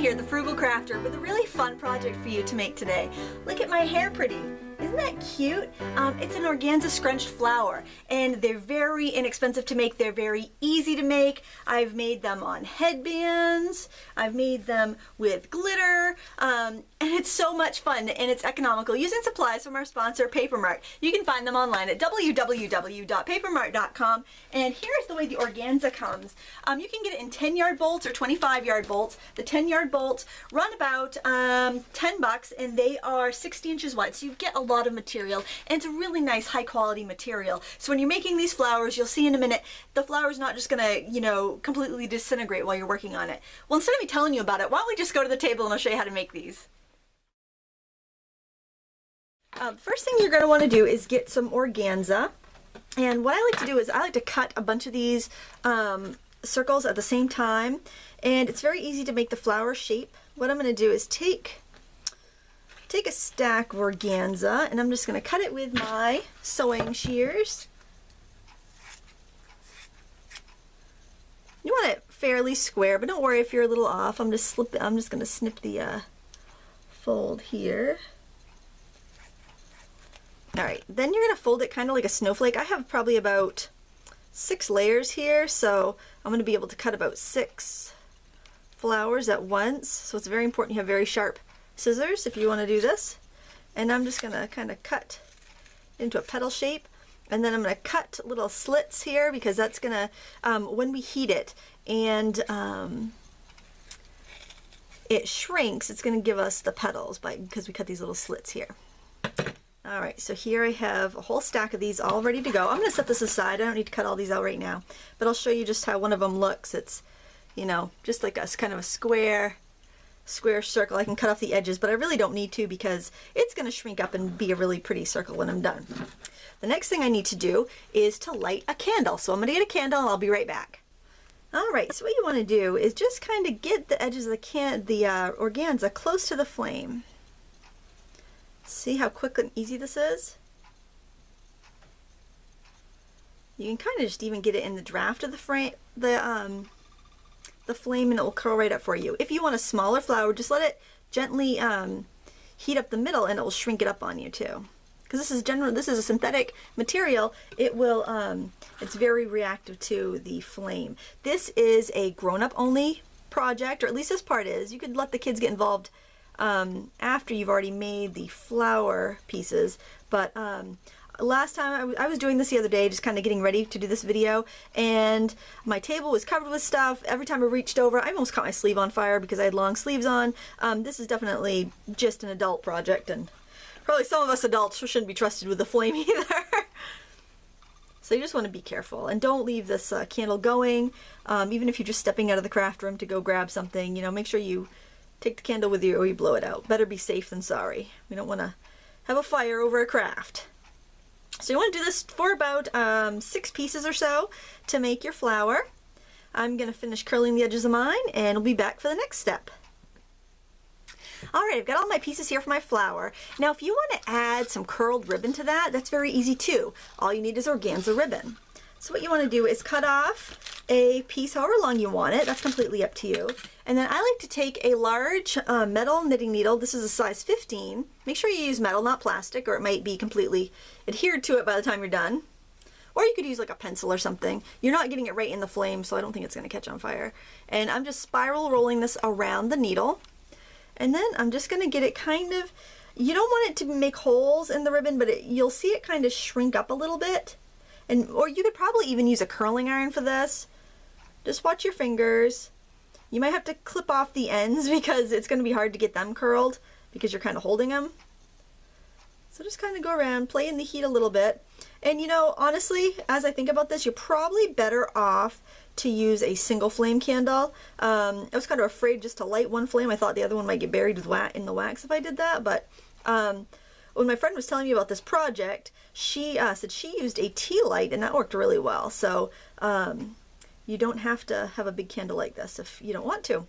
here, the Frugal Crafter, with a really fun project for you to make today. Look at my hair pretty. Isn't that cute? It's an organza scrunched flower, and they're very inexpensive to make. They're very easy to make. I've made them on headbands. I've made them with glitter, and it's so much fun, and it's economical using supplies from our sponsor, Papermart. You can find them online at www.papermart.com, and here's the way the organza comes. You can get it in 10-yard bolts or 25-yard bolts. The 10-yard bolts run about 10 bucks, and they are 60 inches wide, so you get a lot of material, and it's a really nice high quality material. So when you're making these flowers, you'll see in a minute, the flower's not just gonna, completely disintegrate while you're working on it. Well, instead of me telling you about it, why don't we just go to the table and I'll show you how to make these. First thing you're gonna wanna do is get some organza. And what I like to do is I like to cut a bunch of these circles at the same time, and it's very easy to make the flower shape. What I'm gonna do is take a stack of organza, and I'm just going to cut it with my sewing shears. You want it fairly square, but don't worry if you're a little off. I'm just going to snip the fold here. All right, then you're going to fold it kind of like a snowflake. I have probably about 6 layers here, so I'm going to be able to cut about 6 flowers at once. So it's very important you have very sharp scissors if you want to do this. And I'm just going to kind of cut into a petal shape, and then I'm going to cut little slits here because that's going to, when we heat it and it shrinks, it's going to give us the petals because we cut these little slits here. Alright, so here I have a whole stack of these all ready to go. I'm going to set this aside. I don't need to cut all these out right now, but I'll show you just how one of them looks. It's, just like a kind of a square circle. I can cut off the edges, but I really don't need to because it's going to shrink up and be a really pretty circle when I'm done. The next thing I need to do is to light a candle. So I'm going to get a candle and I'll be right back. Alright, so what you want to do is just kind of get the edges of the organza close to the flame. See how quick and easy this is? You can kind of just even get it in the draft of the flame, and it will curl right up for you. If you want a smaller flower, just let it gently heat up the middle, and it will shrink it up on you too. Because this is a synthetic material. It will it's very reactive to the flame. This is a grown-up only project, or at least this part is. You could let the kids get involved after you've already made the flower pieces, but last time I was doing this the other day, just kind of getting ready to do this video, and my table was covered with stuff. Every time I reached over, I almost caught my sleeve on fire because I had long sleeves on. This is definitely just an adult project, and probably some of us adults shouldn't be trusted with the flame either. So you just want to be careful, and don't leave this candle going. Even if you're just stepping out of the craft room to go grab something, make sure you take the candle with you or you blow it out. Better be safe than sorry. We don't want to have a fire over a craft. So you want to do this for about 6 pieces or so to make your flower. I'm going to finish curling the edges of mine, and I'll be back for the next step. Alright, I've got all my pieces here for my flower. Now if you want to add some curled ribbon to that, that's very easy too. All you need is organza ribbon. So what you want to do is cut off a piece however long you want it. That's completely up to you. And then I like to take a large metal knitting needle. This is a size 15. Make sure you use metal, not plastic, or it might be completely adhered to it by the time you're done. Or you could use like a pencil or something. You're not getting it right in the flame, so I don't think it's going to catch on fire. And I'm just spiral rolling this around the needle. And then I'm just going to get it kind of, you don't want it to make holes in the ribbon, but you'll see it kind of shrink up a little bit. Or you could probably even use a curling iron for this. Just watch your fingers. You might have to clip off the ends because it's going to be hard to get them curled because you're kind of holding them. So just kind of go around, play in the heat a little bit. And honestly, as I think about this, you're probably better off to use a single flame candle. I was kind of afraid just to light one flame. I thought the other one might get buried with in the wax if I did that, but when my friend was telling me about this project, she said she used a tea light, and that worked really well. So you don't have to have a big candle like this if you don't want to.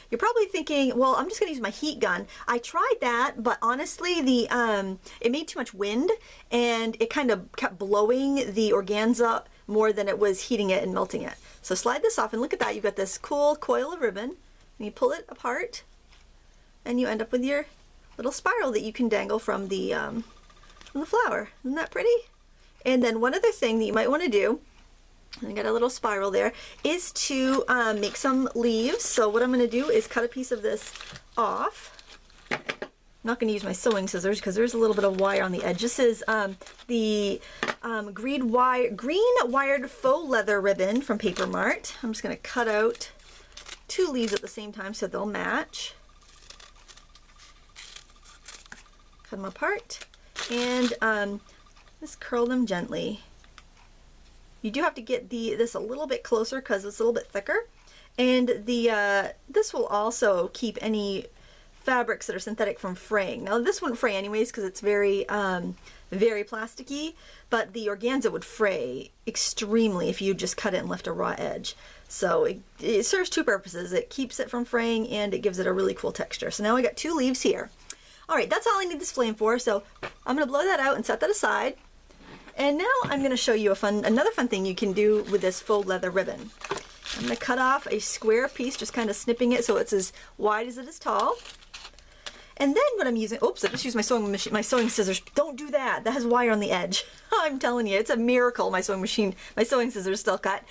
You're probably thinking, well, I'm just going to use my heat gun. I tried that, but honestly, it made too much wind, and it kind of kept blowing the organza more than it was heating it and melting it. So slide this off, and look at that. You've got this cool coil of ribbon, and you pull it apart, and you end up with your little spiral that you can dangle from the flower. Isn't that pretty? And then one other thing that you might want to do, I got a little spiral there, is to make some leaves. So what I'm going to do is cut a piece of this off. I'm not going to use my sewing scissors because there's a little bit of wire on the edge. This is the green wired faux leather ribbon from Paper Mart. I'm just going to cut out 2 leaves at the same time so they'll match. Cut them apart and just curl them gently. You do have to get this a little bit closer because it's a little bit thicker, and this will also keep any fabrics that are synthetic from fraying. Now this wouldn't fray anyways because it's very very plasticky, but the organza would fray extremely if you just cut it and left a raw edge. So it serves 2 purposes. It keeps it from fraying and it gives it a really cool texture. So now I got 2 leaves here. All right, that's all I need this flame for. So I'm gonna blow that out and set that aside. And now I'm going to show you another fun thing you can do with this faux leather ribbon. I'm going to cut off a square piece, just kind of snipping it so it's as wide as it is tall. And then what I'm using, oops, I just used my sewing scissors. Don't do that. That has wire on the edge. I'm telling you, it's a miracle my sewing scissors still cut.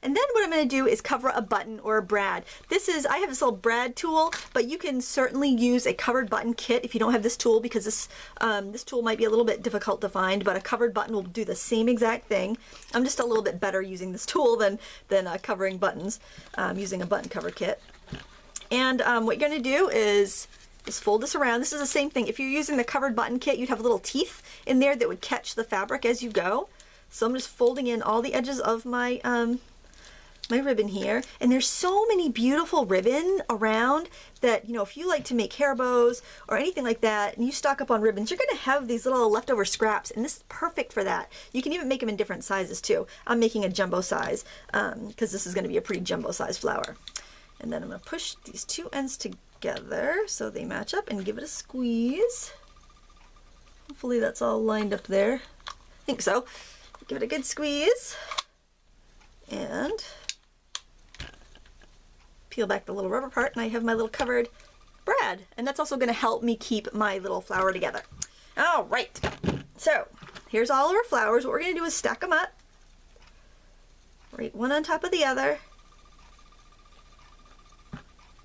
And then what I'm going to do is cover a button or a brad. I have this little brad tool, but you can certainly use a covered button kit if you don't have this tool, because this tool might be a little bit difficult to find, but a covered button will do the same exact thing. I'm just a little bit better using this tool than covering buttons, using a button cover kit. And what you're going to do is just fold this around. This is the same thing. If you're using the covered button kit, you'd have little teeth in there that would catch the fabric as you go. So I'm just folding in all the edges of my my ribbon here, and there's so many beautiful ribbon around that, you know, if you like to make hair bows or anything like that and you stock up on ribbons, you're going to have these little leftover scraps, and this is perfect for that. You can even make them in different sizes too. I'm making a jumbo size because this is going to be a pretty jumbo size flower. And then I'm going to push these 2 ends together so they match up and give it a squeeze. Hopefully that's all lined up there. I think so. Give it a good squeeze and peel back the little rubber part, and I have my little covered brad, and that's also going to help me keep my little flower together. All right, so here's all of our flowers. What we're going to do is stack them up, right one on top of the other,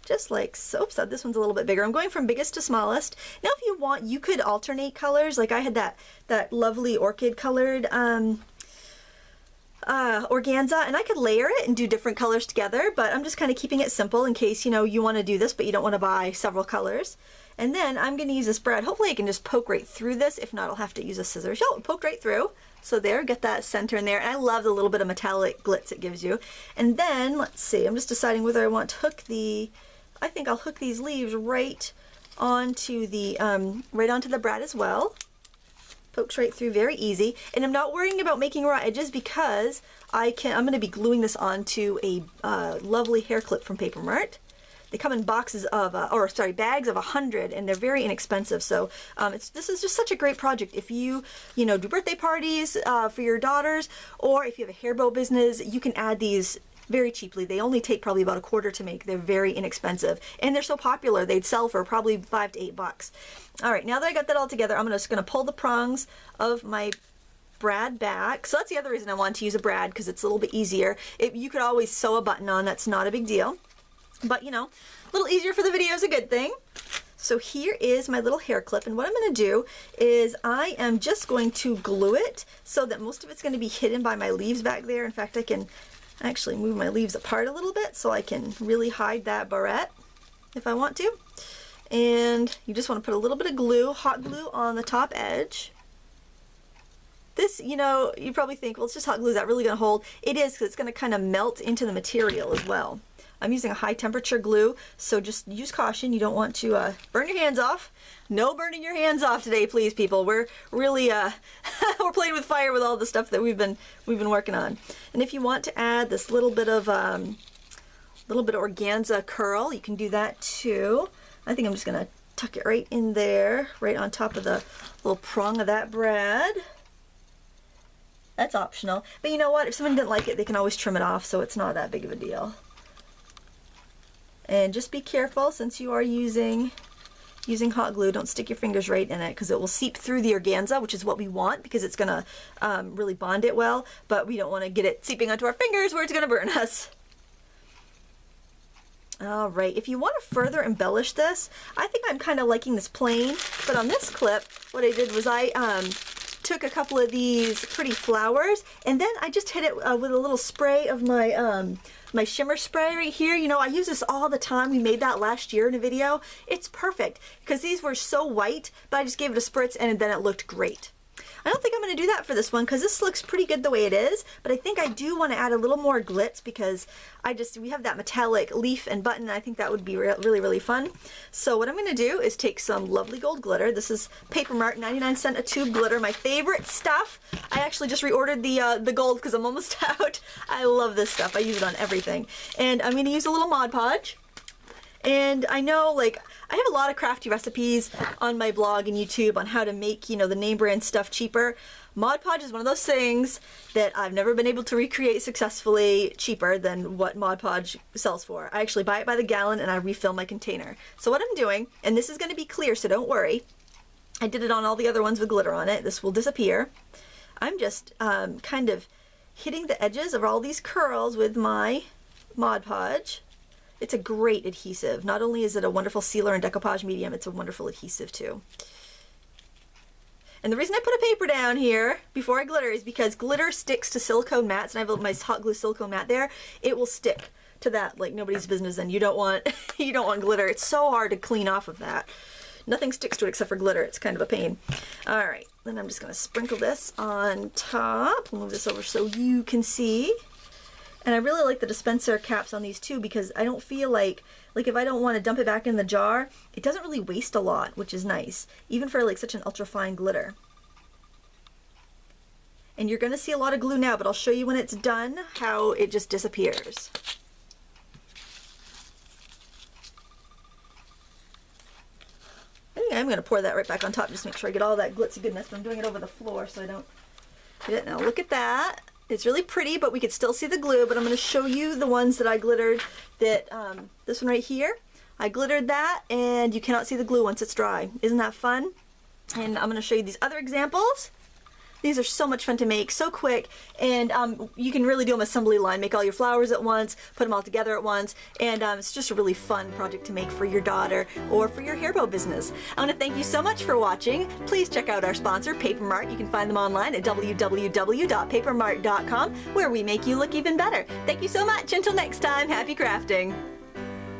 just like so. So this one's a little bit bigger. I'm going from biggest to smallest. Now if you want, you could alternate colors. Like I had that lovely orchid colored organza, and I could layer it and do different colors together, but I'm just kind of keeping it simple in case, you know, you want to do this but you don't want to buy several colors. And then I'm going to use this brad. Hopefully I can just poke right through this. If not, I'll have to use a scissors. Oh, it poked right through. So there, get that center in there. And I love the little bit of metallic glitz it gives you. And then let's see, I'm just deciding whether I want to hook I think I'll hook these leaves right onto the brad as well. Pokes right through, very easy. And I'm not worrying about making raw edges because I'm going to be gluing this onto a lovely hair clip from Paper Mart. They come in boxes of, bags of 100, and they're very inexpensive. So this is just such a great project. If you do birthday parties for your daughters, or if you have a hair bow business, you can add these very cheaply. They only take probably about $1 to make. They're very inexpensive, and they're so popular they'd sell for probably $5 to $8. All right, now that I got that all together, I'm just going to pull the prongs of my brad back. So that's the other reason I want to use a brad, because it's a little bit easier. You could always sew a button on. That's not a big deal, but a little easier for the video is a good thing. So here is my little hair clip, and what I'm going to do is I am just going to glue it so that most of it's going to be hidden by my leaves back there. In fact, I can actually move my leaves apart a little bit so I can really hide that barrette if I want to. And you just want to put a little bit of glue, hot glue, on the top edge. This, you probably think, well, it's just hot glue. Is that really going to hold? It is, because it's going to kind of melt into the material as well. I'm using a high temperature glue, so just use caution. You don't want to burn your hands off. No burning your hands off today, please, people. We're really we're playing with fire with all the stuff that we've been working on. And if you want to add this little bit of organza curl, you can do that too. I think I'm just gonna tuck it right in there, right on top of the little prong of that brad. That's optional, but you know what? If someone didn't like it, they can always trim it off, so it's not that big of a deal. And just be careful, since you are using hot glue, don't stick your fingers right in it because it will seep through the organza, which is what we want because it's gonna really bond it well, but we don't want to get it seeping onto our fingers where it's gonna burn us. All right, if you want to further embellish this, I think I'm kind of liking this plain, but on this clip, what I did was I took a couple of these pretty flowers, and then I just hit it with a little spray of my my shimmer spray right here. You know, I use this all the time. We made that last year in a video. It's perfect because these were so white, but I just gave it a spritz and then it looked great. I don't think I'm going to do that for this one because this looks pretty good the way it is, but I think I do want to add a little more glitz because we have that metallic leaf and button, and I think that would be really, really fun. So what I'm going to do is take some lovely gold glitter. This is Paper Mart 99-cent a tube glitter, my favorite stuff. I actually just reordered the gold because I'm almost out. I love this stuff. I use it on everything. And I'm going to use a little Mod-Podge. And I know, like, I have a lot of crafty recipes on my blog and YouTube on how to make, you know, the name brand stuff cheaper. Mod-Podge is one of those things that I've never been able to recreate successfully cheaper than what Mod-Podge sells for. I actually buy it by the gallon and I refill my container. So what I'm doing, and this is going to be clear, so don't worry. I did it on all the other ones with glitter on it. This will disappear. I'm just kind of hitting the edges of all these curls with my Mod-Podge. It's a great adhesive. Not only is it a wonderful sealer and decoupage medium, it's a wonderful adhesive too. And the reason I put a paper down here before I glitter is because glitter sticks to silicone mats, and I have my hot glue silicone mat there. It will stick to that like nobody's business, and you don't want you don't want glitter. It's so hard to clean off of that. Nothing sticks to it except for glitter. It's kind of a pain. All right, then I'm just gonna sprinkle this on top. Move this over so you can see. And I really like the dispenser caps on these too because I don't feel like if I don't want to dump it back in the jar, it doesn't really waste a lot, which is nice, even for like such an ultra fine glitter. And you're going to see a lot of glue now, but I'll show you when it's done how it just disappears. I think I'm going to pour that right back on top just to make sure I get all that glitzy goodness, but I'm doing it over the floor so I don't get it. Now look at that. It's really pretty, but we could still see the glue, but I'm going to show you the ones that I glittered. That this one right here, I glittered that, and you cannot see the glue once it's dry. Isn't that fun? And I'm going to show you these other examples. These are so much fun to make, so quick, and you can really do them assembly line. Make all your flowers at once, put them all together at once, and it's just a really fun project to make for your daughter or for your hair bow business. I want to thank you so much for watching. Please check out our sponsor, Paper Mart. You can find them online at www.papermart.com, where we make you look even better. Thank you so much. Until next time, happy crafting.